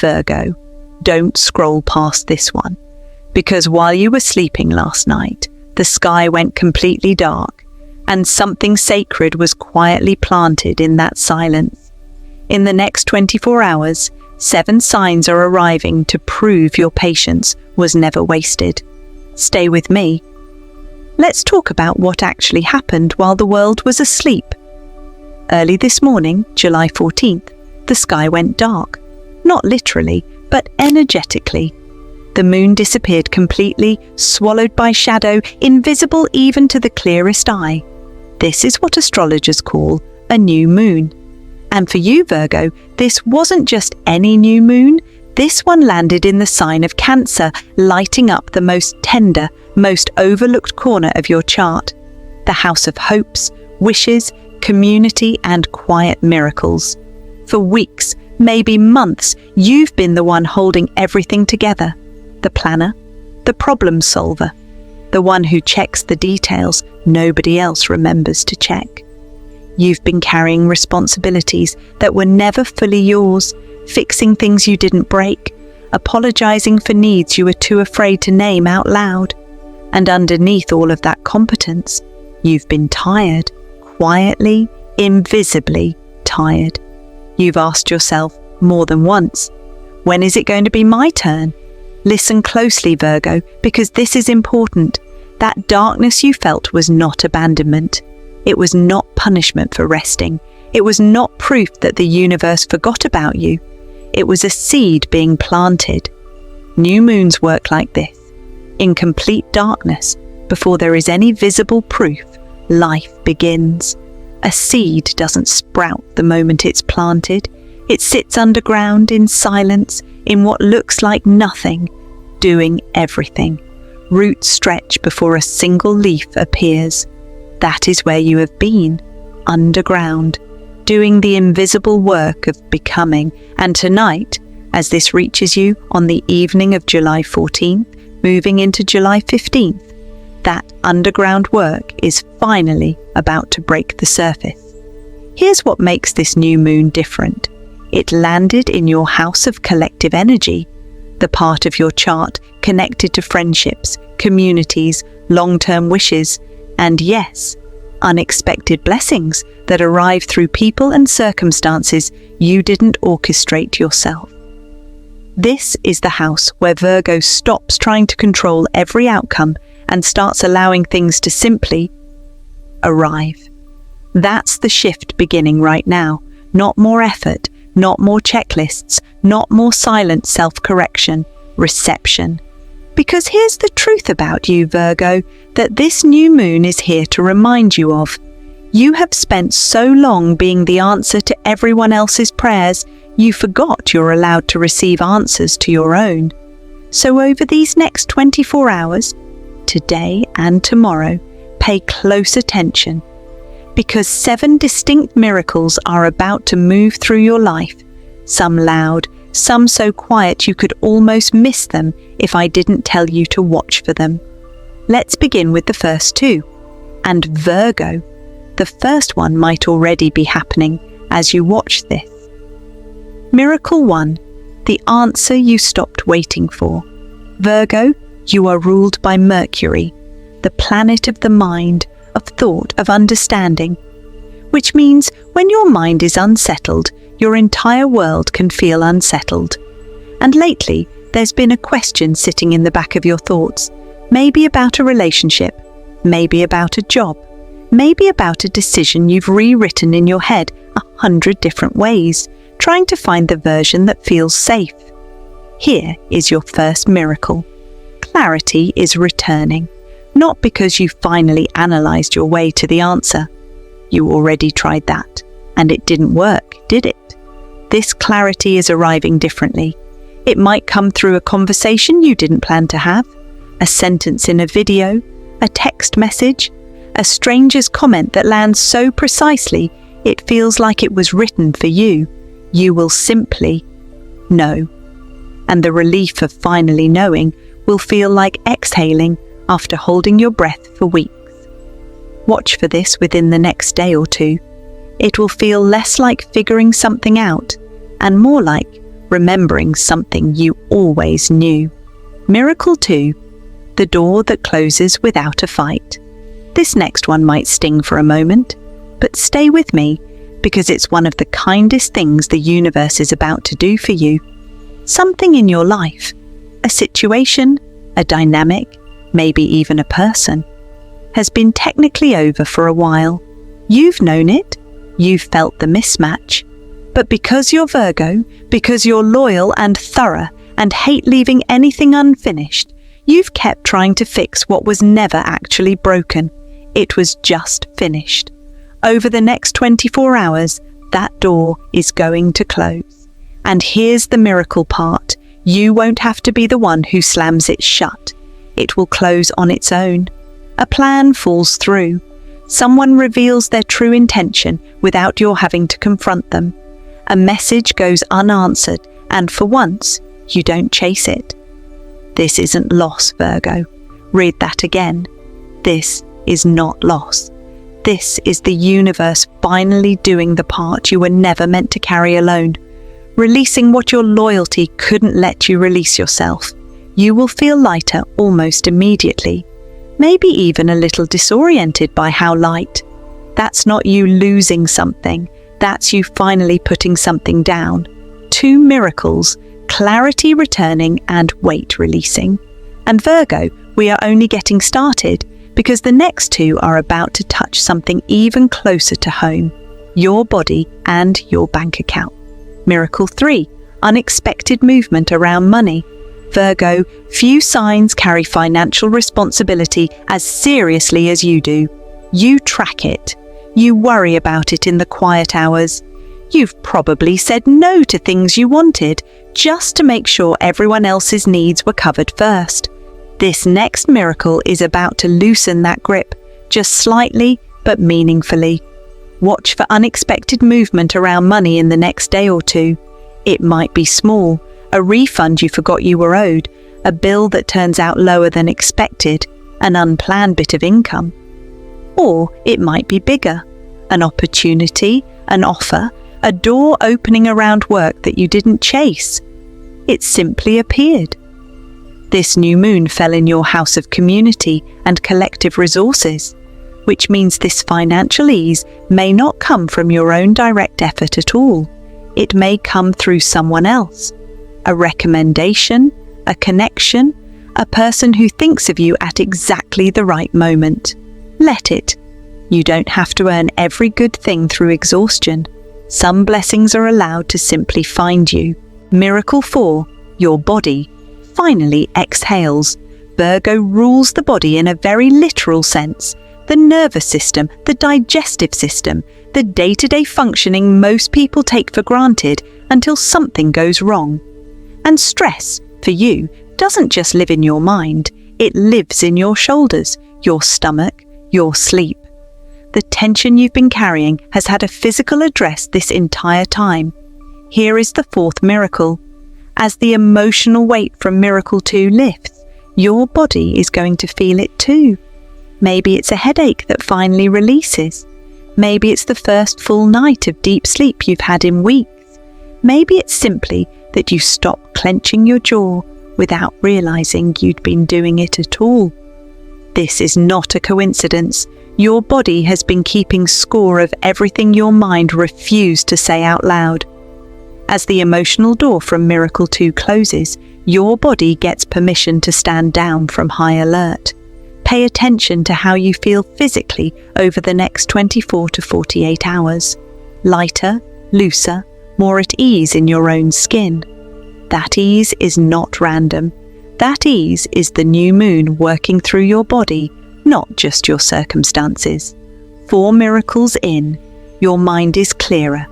Virgo, don't scroll past this one, because while you were sleeping last night, the sky went completely dark, and something sacred was quietly planted in that silence. In the next 24 hours, 7 signs are arriving to prove your patience was never wasted. Stay with me. Let's talk about what actually happened while the world was asleep. Early this morning, July 14th, the sky went dark. Not literally, but energetically. The moon disappeared completely, swallowed by shadow, invisible even to the clearest eye. This is what astrologers call a new moon. And for you, Virgo, this wasn't just any new moon. This one landed in the sign of Cancer, lighting up the most tender, most overlooked corner of your chart. The house of hopes, wishes, community, and quiet miracles. For weeks, maybe months, you've been the one holding everything together. The planner, the problem solver, the one who checks the details nobody else remembers to check. You've been carrying responsibilities that were never fully yours, fixing things you didn't break, apologizing for needs you were too afraid to name out loud. And underneath all of that competence, you've been tired, quietly, invisibly tired. You've asked yourself more than once, when is it going to be my turn? Listen closely, Virgo, because this is important. That darkness you felt was not abandonment. It was not punishment for resting. It was not proof that the universe forgot about you. It was a seed being planted. New moons work like this. In complete darkness, before there is any visible proof, life begins. A seed doesn't sprout the moment it's planted. It sits underground in silence, in what looks like nothing, doing everything. Roots stretch before a single leaf appears. That is where you have been, underground, doing the invisible work of becoming. And tonight, as this reaches you on the evening of July 14th, moving into July 15th, that underground work is finally about to break the surface. Here's what makes this new moon different. It landed in your house of collective energy, the part of your chart connected to friendships, communities, long-term wishes, and yes, unexpected blessings that arrive through people and circumstances you didn't orchestrate yourself. This is the house where Virgo stops trying to control every outcome and starts allowing things to simply arrive. That's the shift beginning right now. Not more effort, not more checklists, not more silent self-correction, reception. Because here's the truth about you, Virgo, that this new moon is here to remind you of. You have spent so long being the answer to everyone else's prayers, you forgot you're allowed to receive answers to your own. So over these next 24 hours, today and tomorrow, pay close attention, because 7 distinct miracles are about to move through your life, some loud, some so quiet you could almost miss them if I didn't tell you to watch for them. Let's begin with the first 2. And Virgo, the first one might already be happening as you watch this. Miracle 1, the answer you stopped waiting for. Virgo, you are ruled by Mercury, the planet of the mind, of thought, of understanding, which means when your mind is unsettled, your entire world can feel unsettled. And lately, there's been a question sitting in the back of your thoughts, maybe about a relationship, maybe about a job, maybe about a decision you've rewritten in your head 100 different ways, trying to find the version that feels safe. Here is your first miracle. Clarity is returning, not because you finally analyzed your way to the answer. You already tried that, and it didn't work, did it? This clarity is arriving differently. It might come through a conversation you didn't plan to have, a sentence in a video, a text message, a stranger's comment that lands so precisely it feels like it was written for you. You will simply know. And the relief of finally knowing will feel like exhaling after holding your breath for weeks. Watch for this within the next day or 2. It will feel less like figuring something out and more like remembering something you always knew. Miracle 2, the door that closes without a fight. This next one might sting for a moment, but stay with me because it's one of the kindest things the universe is about to do for you. Something in your life, a situation, a dynamic, maybe even a person, has been technically over for a while. You've known it, you've felt the mismatch, but because you're Virgo, because you're loyal and thorough and hate leaving anything unfinished, you've kept trying to fix what was never actually broken. It was just finished. Over the next 24 hours, that door is going to close. And here's the miracle part. You won't have to be the one who slams it shut. It will close on its own. A plan falls through. Someone reveals their true intention without your having to confront them. A message goes unanswered, and for once, you don't chase it. This isn't loss, Virgo. Read that again. This is not loss. This is the universe finally doing the part you were never meant to carry alone, releasing what your loyalty couldn't let you release yourself. You will feel lighter almost immediately, maybe even a little disoriented by how light. That's not you losing something, that's you finally putting something down. 2 miracles, clarity returning and weight releasing. And Virgo, we are only getting started, because the next 2 are about to touch something even closer to home, your body and your bank account. Miracle 3, unexpected movement around money. Virgo, few signs carry financial responsibility as seriously as you do. You track it. You worry about it in the quiet hours. You've probably said no to things you wanted just to make sure everyone else's needs were covered first. This next miracle is about to loosen that grip, just slightly but meaningfully. Watch for unexpected movement around money in the next day or 2. It might be small, a refund you forgot you were owed, a bill that turns out lower than expected, an unplanned bit of income. Or it might be bigger, an opportunity, an offer, a door opening around work that you didn't chase. It simply appeared. This new moon fell in your house of community and collective resources, which means this financial ease may not come from your own direct effort at all. It may come through someone else, a recommendation, a connection, a person who thinks of you at exactly the right moment. Let it. You don't have to earn every good thing through exhaustion. Some blessings are allowed to simply find you. Miracle 4, your body finally exhales. Virgo rules the body in a very literal sense. The nervous system, the digestive system, the day-to-day functioning most people take for granted until something goes wrong. And stress, for you, doesn't just live in your mind, it lives in your shoulders, your stomach, your sleep. The tension you've been carrying has had a physical address this entire time. Here is the 4th miracle. As the emotional weight from Miracle 2 lifts, your body is going to feel it too. Maybe it's a headache that finally releases. Maybe it's the first full night of deep sleep you've had in weeks. Maybe it's simply that you stop clenching your jaw without realizing you'd been doing it at all. This is not a coincidence. Your body has been keeping score of everything your mind refused to say out loud. As the emotional door from Miracle 2 closes, your body gets permission to stand down from high alert. Pay attention to how you feel physically over the next 24 to 48 hours. Lighter, looser, more at ease in your own skin. That ease is not random. That ease is the new moon working through your body, not just your circumstances. 4 miracles in, your mind is clearer.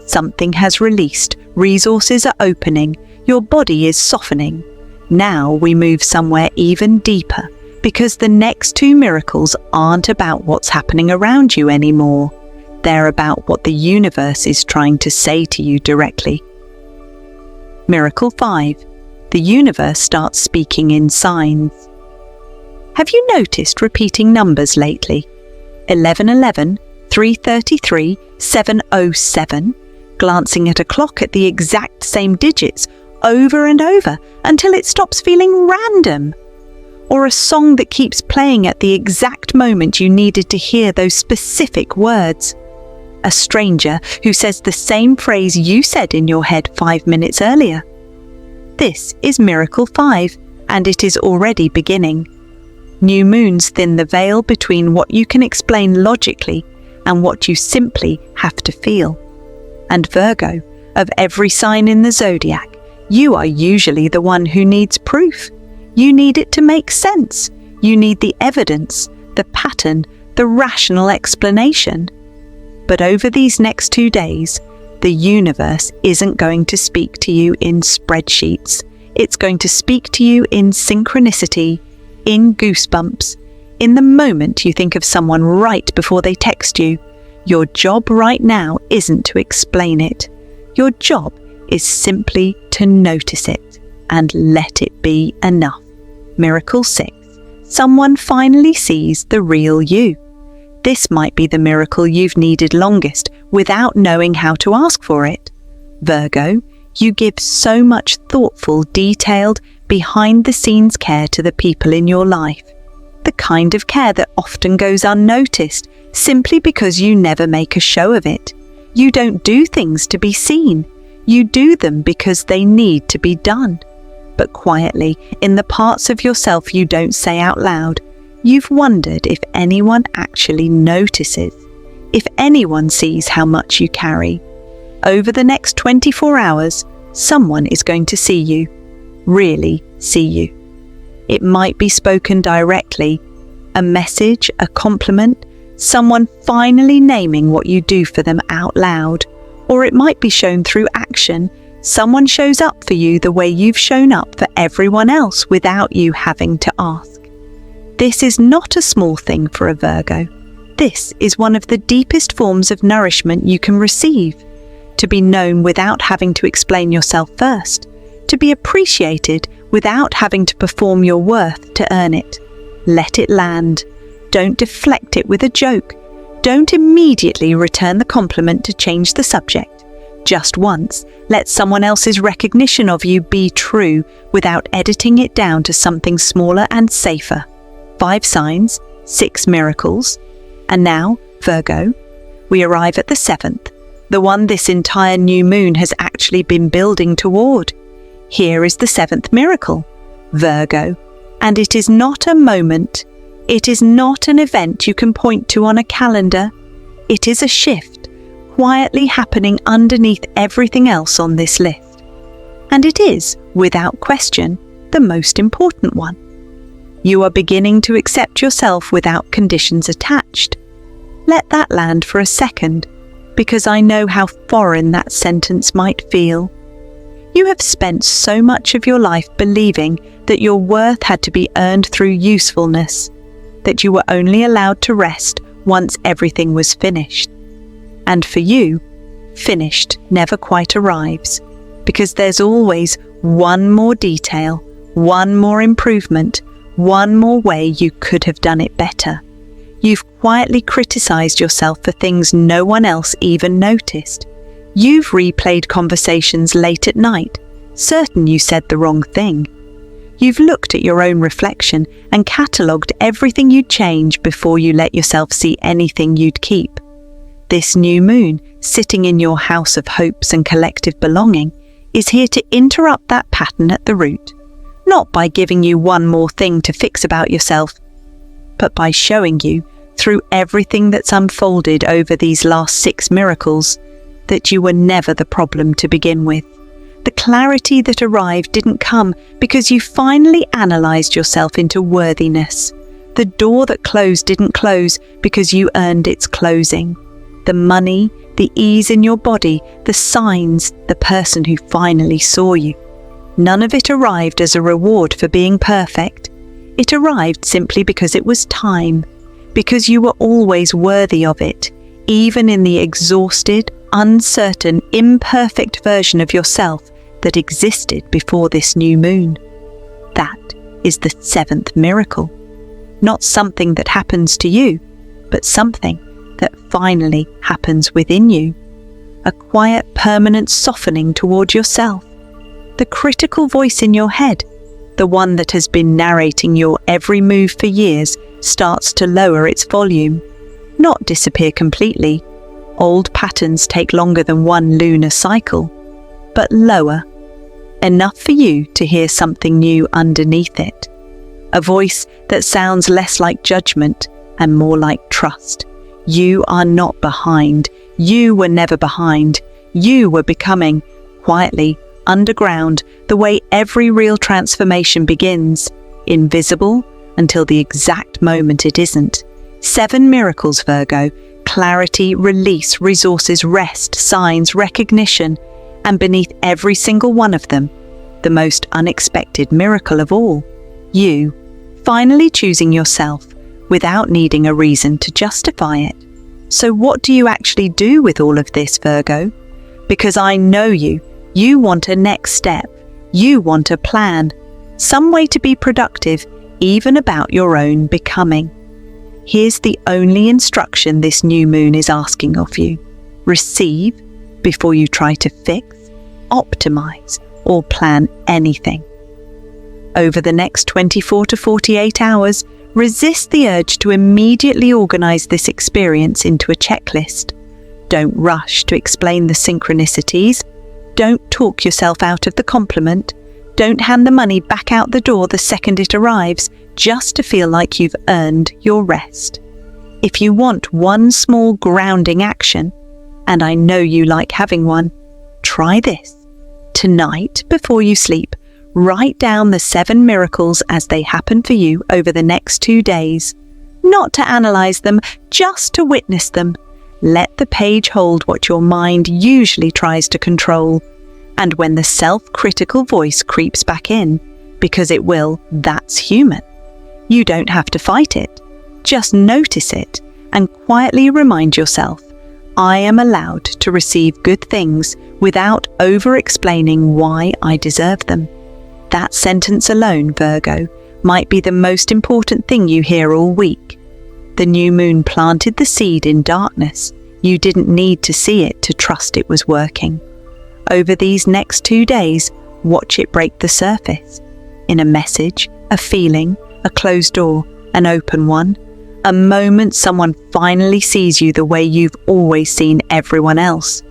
Something has released, resources are opening, your body is softening. Now we move somewhere even deeper, because the next 2 miracles aren't about what's happening around you anymore. They're about what the universe is trying to say to you directly. Miracle 5. The universe starts speaking in signs. Have you noticed repeating numbers lately? 1111, 333, 707. glancing at a clock at the exact same digits over and over until it stops feeling random. Or a song that keeps playing at the exact moment you needed to hear those specific words. A stranger who says the same phrase you said in your head 5 minutes earlier. This is Miracle 5, and it is already beginning. New moons thin the veil between what you can explain logically and what you simply have to feel. And Virgo, of every sign in the Zodiac, you are usually the one who needs proof. You need it to make sense. You need the evidence, the pattern, the rational explanation. But over these next 2 days, the universe isn't going to speak to you in spreadsheets. It's going to speak to you in synchronicity, in goosebumps, in the moment you think of someone right before they text you. Your job right now isn't to explain it. Your job is simply to notice it and let it be enough. Miracle 6. Someone finally sees the real you. This might be the miracle you've needed longest without knowing how to ask for it. Virgo, you give so much thoughtful, detailed, behind-the-scenes care to the people in your life. The kind of care that often goes unnoticed simply because you never make a show of it. You don't do things to be seen. You do them because they need to be done. But quietly, in the parts of yourself you don't say out loud, you've wondered if anyone actually notices, if anyone sees how much you carry. Over the next 24 hours, someone is going to see you, really see you. It might be spoken directly, a message, a compliment, someone finally naming what you do for them out loud, or it might be shown through action. Someone shows up for you the way you've shown up for everyone else without you having to ask. This is not a small thing for a Virgo. This is one of the deepest forms of nourishment you can receive. To be known without having to explain yourself first. To be appreciated without having to perform your worth to earn it. Let it land. Don't deflect it with a joke. Don't immediately return the compliment to change the subject. Just once, let someone else's recognition of you be true without editing it down to something smaller and safer. 5 signs, 6 miracles. And now, Virgo, we arrive at the 7th, the one this entire new moon has actually been building toward. Here is the 7th miracle, Virgo, and it is not a moment. It is not an event you can point to on a calendar. It is a shift, quietly happening underneath everything else on this list. And it is, without question, the most important one. You are beginning to accept yourself without conditions attached. Let that land for a second, because I know how foreign that sentence might feel. You have spent so much of your life believing that your worth had to be earned through usefulness, that you were only allowed to rest once everything was finished. And for you, finished never quite arrives, because there's always one more detail, one more improvement, one more way you could have done it better. You've quietly criticized yourself for things no one else even noticed. You've replayed conversations late at night, certain you said the wrong thing. You've looked at your own reflection and catalogued everything you'd change before you let yourself see anything you'd keep. This new moon, sitting in your house of hopes and collective belonging, is here to interrupt that pattern at the root, not by giving you one more thing to fix about yourself, but by showing you, through everything that's unfolded over these last 6 miracles, that you were never the problem to begin with. The clarity that arrived didn't come because you finally analysed yourself into worthiness. The door that closed didn't close because you earned its closing. The money, the ease in your body, the signs, the person who finally saw you. None of it arrived as a reward for being perfect. It arrived simply because it was time, because you were always worthy of it, even in the exhausted, uncertain, imperfect version of yourself that existed before this new moon. That is the 7th miracle. Not something that happens to you, but something that finally happens within you. a quiet, permanent softening toward yourself. The critical voice in your head, the one that has been narrating your every move for years, starts to lower its volume. Not disappear completely. Old patterns take longer than one lunar cycle, but lower. Enough for you to hear something new underneath it. A voice that sounds less like judgment and more like trust. You are not behind. You were never behind. You were becoming, quietly, underground, the way every real transformation begins, invisible until the exact moment it isn't. 7 miracles, Virgo. Clarity, release, resources, rest, signs, recognition, and beneath every single one of them, the most unexpected miracle of all, you finally choosing yourself without needing a reason to justify it. So what do you actually do with all of this, Virgo? Because I know you want a next step, you want a plan, some way to be productive, even about your own becoming. Here's the only instruction this new moon is asking of you. Receive before you try to fix, optimize, or plan anything. Over the next 24 to 48 hours, resist the urge to immediately organize this experience into a checklist. Don't rush to explain the synchronicities. Don't talk yourself out of the compliment. Don't hand the money back out the door the second it arrives, just to feel like you've earned your rest. If you want one small grounding action, and I know you like having one, try this. Tonight, before you sleep, write down the 7 miracles as they happen for you over the next 2 days. Not to analyze them, just to witness them. Let the page hold what your mind usually tries to control. And when the self-critical voice creeps back in, because it will, that's human. You don't have to fight it. Just notice it and quietly remind yourself, I am allowed to receive good things without over-explaining why I deserve them. That sentence alone, Virgo, might be the most important thing you hear all week. The new moon planted the seed in darkness. You didn't need to see it to trust it was working. Over these next 2 days, watch it break the surface. In a message, a feeling, a closed door, an open one, a moment someone finally sees you the way you've always seen everyone else.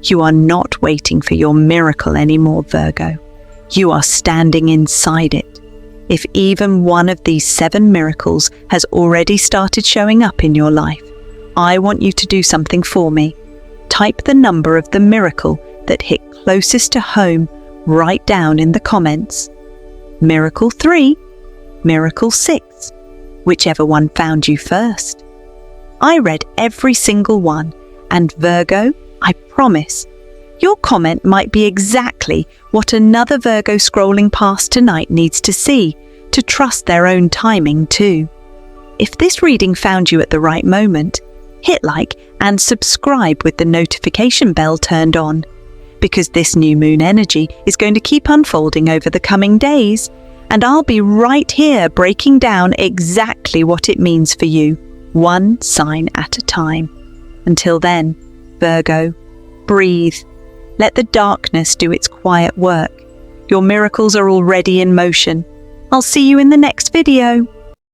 You are not waiting for your miracle anymore, Virgo. You are standing inside it. If even one of these 7 miracles has already started showing up in your life, I want you to do something for me. Type the number of the miracle that hit closest to home right down in the comments. Miracle 3, Miracle 6, whichever one found you first. I read every single one, and Virgo, I promise, your comment might be exactly what another Virgo scrolling past tonight needs to see, to trust their own timing too. If this reading found you at the right moment, hit like and subscribe with the notification bell turned on, because this new moon energy is going to keep unfolding over the coming days, and I'll be right here breaking down exactly what it means for you, one sign at a time. Until then, Virgo, breathe. Let the darkness do its quiet work. Your miracles are already in motion. I'll see you in the next video.